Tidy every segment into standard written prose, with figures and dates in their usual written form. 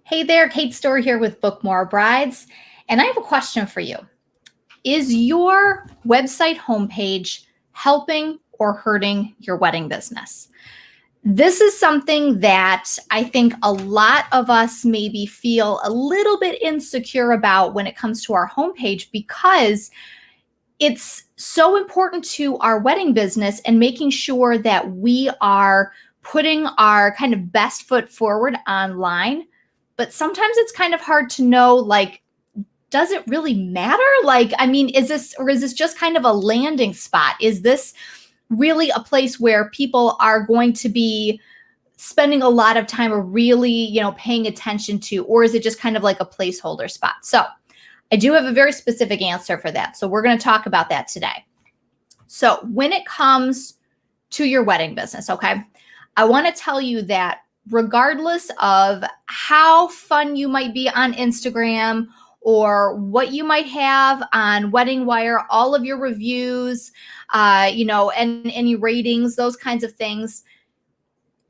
Hey there, Kate Storr here with Book More Brides, and I have a question for you. Is your website homepage helping or hurting your wedding business? This is something that I think a lot of us maybe feel a little bit insecure about when it comes to our homepage because it's so important to our wedding business and making sure that we are putting our kind of best foot forward online. But sometimes it's kind of hard to know, like, does it really matter? Like, I mean, is this just kind of a landing spot? Is this really a place where people are going to be spending a lot of time or really, paying attention to, or is it just kind of like a placeholder spot? So I do have a very specific answer for that. So we're going to talk about that today. So when it comes to your wedding business, okay, I want to tell you that regardless of how fun you might be on Instagram or what you might have on Wedding Wire, all of your reviews, and any ratings, those kinds of things,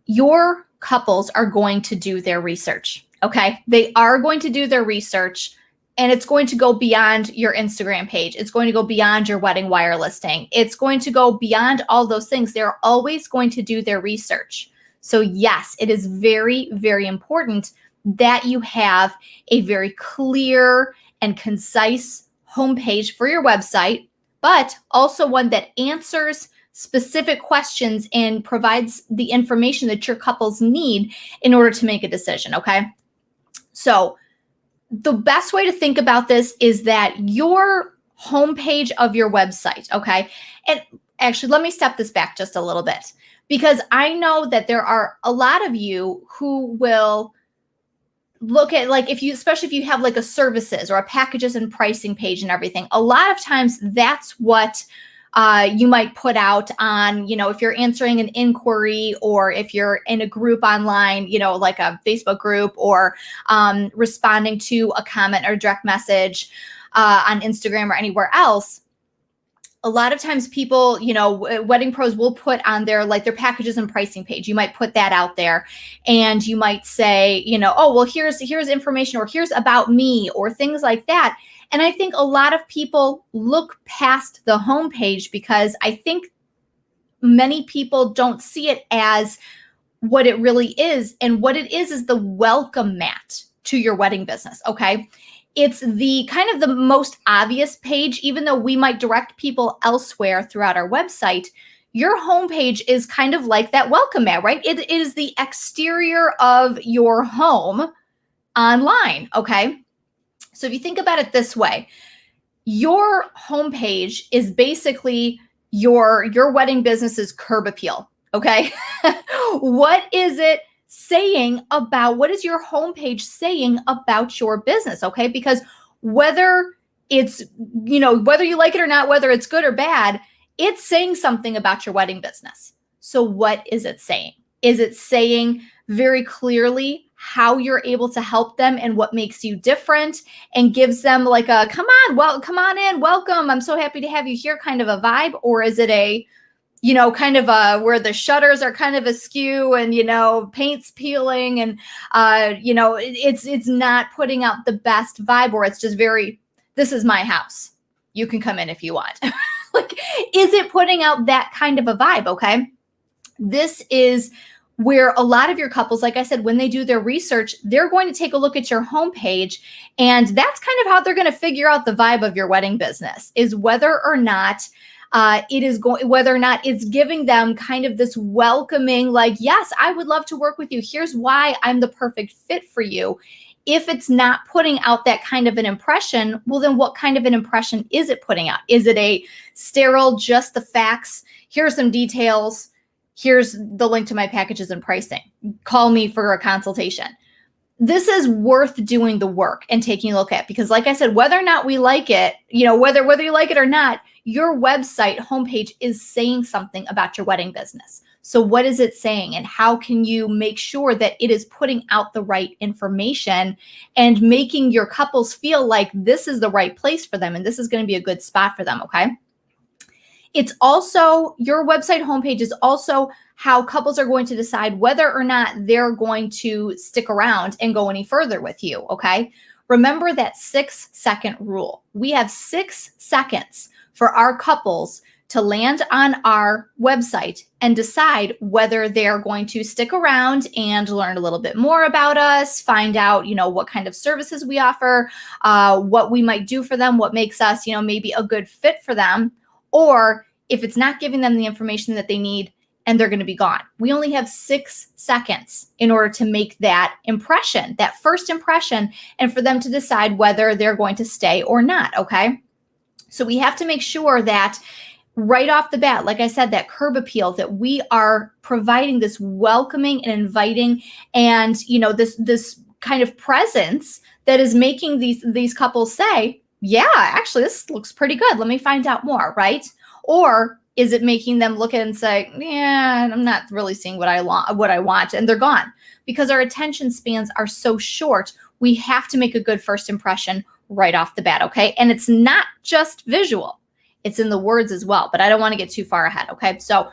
your couples are going to do their research, okay? They are going to do their research. And it's going to go beyond your Instagram page. It's going to go beyond your Wedding Wire listing. It's going to go beyond all those things. They're always going to do their research. So yes, it is very, very important that you have a very clear and concise homepage for your website, but also one that answers specific questions and provides the information that your couples need in order to make a decision, okay? So the best way to think about this is that your homepage of your website, okay? And actually, let me step this back just a little bit because I know that there are a lot of you who will look at, like, especially if you have like a services or a packages and pricing page and everything, a lot of times that's what you might put out on, if you're answering an inquiry or if you're in a group online, like a Facebook group or responding to a comment or direct message on Instagram or anywhere else. A lot of times people, wedding pros will put on their packages and pricing page. You might put that out there and you might say, oh, well, here's information or here's about me or things like that. And I think a lot of people look past the homepage because I think many people don't see it as what it really is. And what it is the welcome mat to your wedding business, okay? It's the kind of the most obvious page, even though we might direct people elsewhere throughout our website. Your homepage is kind of like that welcome mat, right? It is the exterior of your home online, okay? So if you think about it this way, your homepage is basically your wedding business's curb appeal, okay? What is it saying about, what is your homepage saying about your business, okay? Because whether it's, whether you like it or not, whether it's good or bad, it's saying something about your wedding business. So what is it saying? Is it saying very clearly how you're able to help them and what makes you different and gives them like a, come on in, welcome, I'm so happy to have you here kind of a vibe? Or is it a, kind of where the shutters are kind of askew and, paint's peeling and, it's not putting out the best vibe, or it's just very, this is my house. You can come in if you want. Like, is it putting out that kind of a vibe? Okay. This is where a lot of your couples, like I said, when they do their research, they're going to take a look at your homepage. And that's kind of how they're going to figure out the vibe of your wedding business, is whether or not whether or not it's giving them kind of this welcoming, like, yes, I would love to work with you. Here's why I'm the perfect fit for you. If it's not putting out that kind of an impression, well, then what kind of an impression is it putting out? Is it a sterile, just the facts? Here's some details. Here's the link to my packages and pricing. Call me for a consultation. This is worth doing the work and taking a look at, because like I said, whether or not we like it, whether you like it or not, your website homepage is saying something about your wedding business. So what is it saying, and how can you make sure that it is putting out the right information and making your couples feel like this is the right place for them and this is going to be a good spot for them, okay? It's also, your website homepage is also how couples are going to decide whether or not they're going to stick around and go any further with you, okay? Remember that 6-second rule. We have 6 seconds for our couples to land on our website and decide whether they're going to stick around and learn a little bit more about us, find out, what kind of services we offer, what we might do for them, what makes us, maybe a good fit for them, or if it's not giving them the information that they need and they're going to be gone. We only have 6 seconds in order to make that impression, that first impression, and for them to decide whether they're going to stay or not, okay? So we have to make sure that right off the bat, like I said, that curb appeal, that we are providing this welcoming and inviting and, this kind of presence that is making these couples say, yeah, actually, this looks pretty good. Let me find out more, right? Or is it making them look at it and say, yeah, I'm not really seeing what I want, and they're gone? Because our attention spans are so short, we have to make a good first impression right off the bat, okay? And it's not just visual. It's in the words as well, but I don't want to get too far ahead, okay? So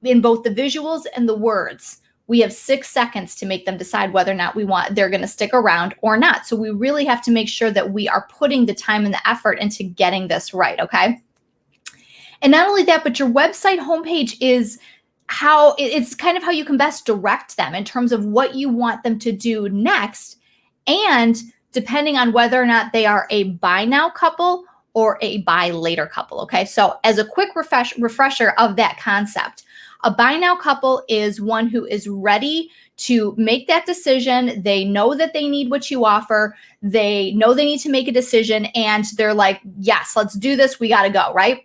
in both the visuals and the words, we have 6 seconds to make them decide whether or not they're going to stick around or not. So we really have to make sure that we are putting the time and the effort into getting this right, okay? And not only that, but your website homepage is it's kind of how you can best direct them in terms of what you want them to do next. And depending on whether or not they are a buy now couple or a buy later couple, okay? So as a quick refresher of that concept, a buy now couple is one who is ready to make that decision. They know that they need what you offer. They know they need to make a decision, and they're like, yes, let's do this. We got to go, right?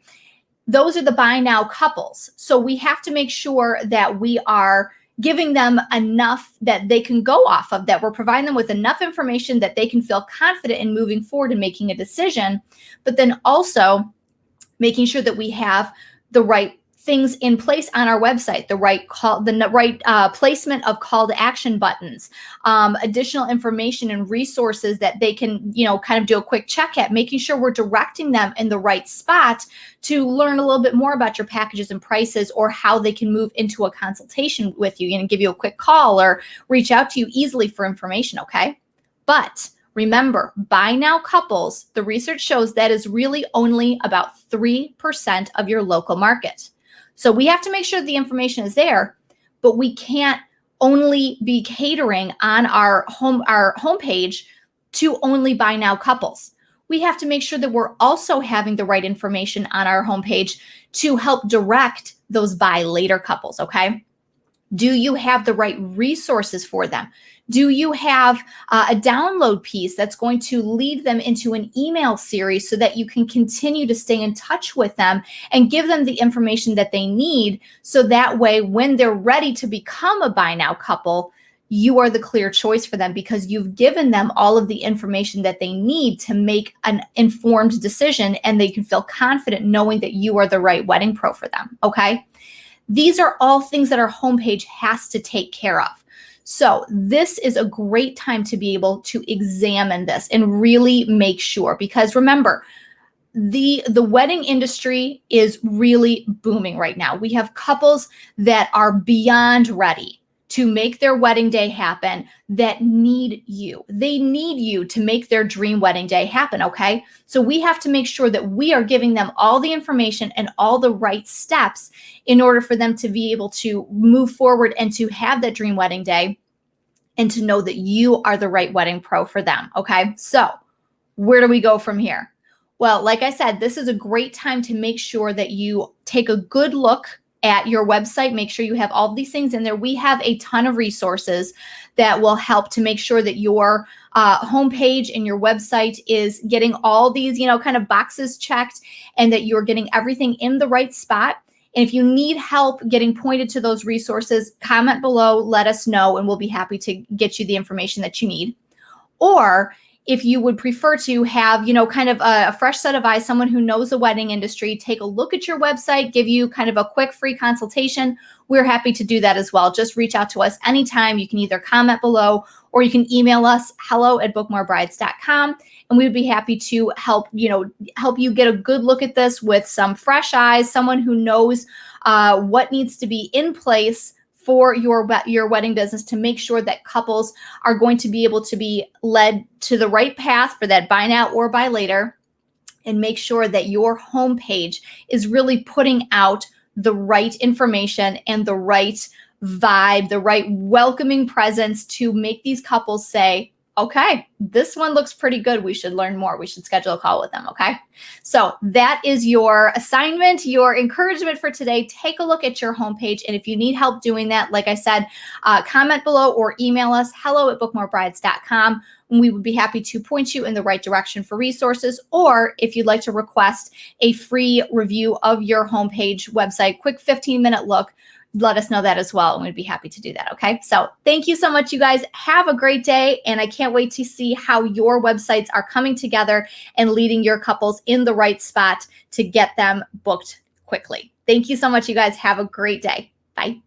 Those are the buy now couples. So we have to make sure that we are giving them enough that they can go off of, that we're providing them with enough information that they can feel confident in moving forward and making a decision, but then also making sure that we have the right things in place on our website, the right placement of call to action buttons, additional information and resources that they can, kind of do a quick check at, making sure we're directing them in the right spot to learn a little bit more about your packages and prices, or how they can move into a consultation with you and give you a quick call or reach out to you easily for information, okay? But remember, buy now couples, the research shows that is really only about 3% of your local market. So we have to make sure the information is there, but we can't only be catering on our homepage to only buy now couples. We have to make sure that we're also having the right information on our homepage to help direct those buy later couples, okay? Do you have the right resources for them? Do you have a download piece that's going to lead them into an email series so that you can continue to stay in touch with them and give them the information that they need, so that way when they're ready to become a buy now couple, you are the clear choice for them because you've given them all of the information that they need to make an informed decision, and they can feel confident knowing that you are the right wedding pro for them, okay? These are all things that our homepage has to take care of. So this is a great time to be able to examine this and really make sure, because remember, the wedding industry is really booming right now. We have couples that are beyond ready to make their wedding day happen that need you. They need you to make their dream wedding day happen, okay? So we have to make sure that we are giving them all the information and all the right steps in order for them to be able to move forward and to have that dream wedding day and to know that you are the right wedding pro for them, okay? So where do we go from here? Well, like I said, this is a great time to make sure that you take a good look at your website. Make sure you have all of these things in there. We have a ton of resources that will help to make sure that your homepage and your website is getting all these, kind of boxes checked, and that you're getting everything in the right spot. And if you need help getting pointed to those resources, comment below, let us know, and we'll be happy to get you the information that you need. Or if you would prefer to have, kind of a fresh set of eyes, someone who knows the wedding industry, take a look at your website, give you kind of a quick free consultation, we're happy to do that as well. Just reach out to us anytime. You can either comment below or you can email us, hello@bookmorebrides.com, and we would be happy to help you get a good look at this with some fresh eyes, someone who knows what needs to be in place for your wedding business to make sure that couples are going to be able to be led to the right path for that buy now or buy later, and make sure that your homepage is really putting out the right information and the right vibe, the right welcoming presence to make these couples say, okay, this one looks pretty good. We should learn more. We should schedule a call with them. Okay. So that is your assignment, your encouragement for today. Take a look at your homepage. And if you need help doing that, like I said, comment below or email us, hello@bookmorebrides.com. And we would be happy to point you in the right direction for resources. Or if you'd like to request a free review of your homepage website, quick 15-minute look, let us know that as well, and we'd be happy to do that. Okay. So thank you so much, you guys. Have a great day. And I can't wait to see how your websites are coming together and leading your couples in the right spot to get them booked quickly. Thank you so much, you guys. Have a great day. Bye.